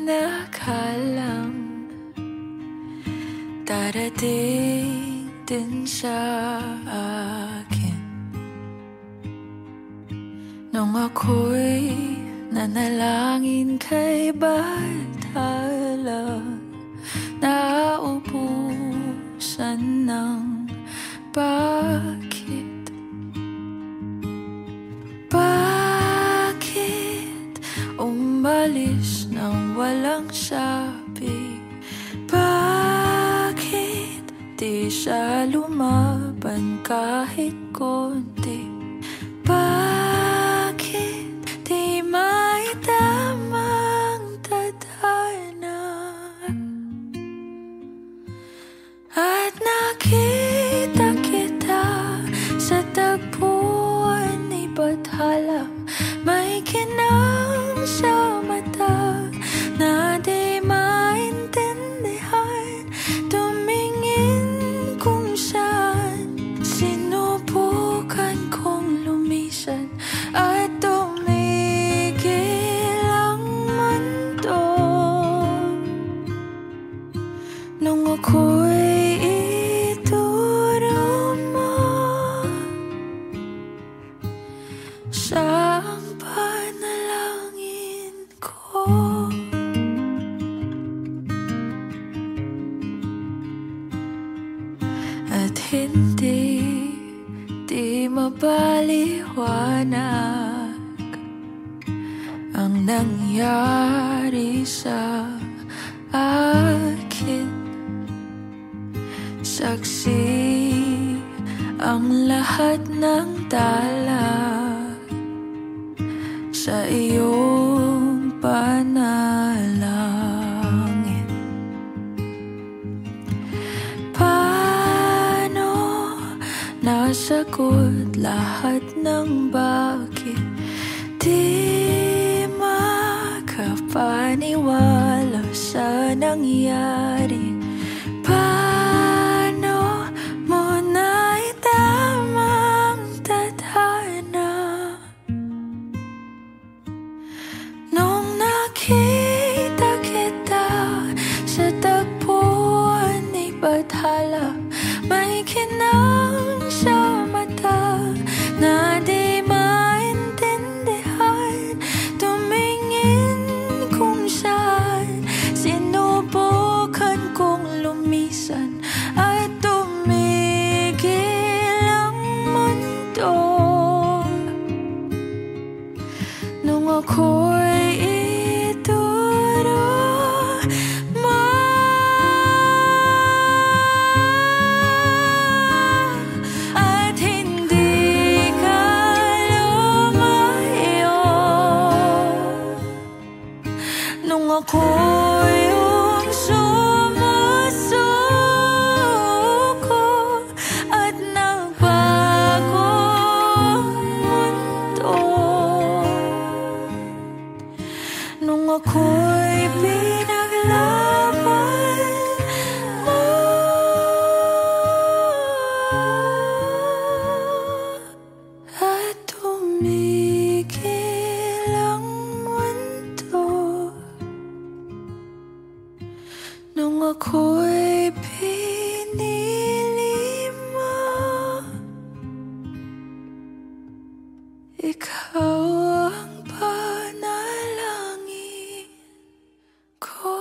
nakalang darating din sa akin nung ako'y nanalangin kay Bathala, naubusan ng bakit umalis nang walang sabi? Bakit di siya lumaban kahit konti? Bakit di maitamang tadhana? At nakita kita sa tagpuan ni Bathala, may kinang sa mata na di maintindihan. Tumingin kung saan, sinubukan kong lumisan at tumigil ang mundo nung ako'y ituro mo sa panalangin ko. At hindi mapaliwanag ang nangyari sa akin. Saksi ang lahat ng tala sa iyong panalangin. Paano nasagot lahat ng bakit? Di makapaniwala sa nangyari. Paano mo naitamang tadhana nung nakita kita sa tagpuan ni Bathala? May kinang sa mata na di maintindihan. Tumingin kung saan, sinubukan kong lumisan at tumigil ang mundo nung ako'y ituro mo at hindi ka lumayo nung ako'y yung sumusuko at nagbago ang mundo nung ako'y pinaglaban mo at tumigil ang mundo nung ako'y pinili mo. Ikaw ang panalangin ko.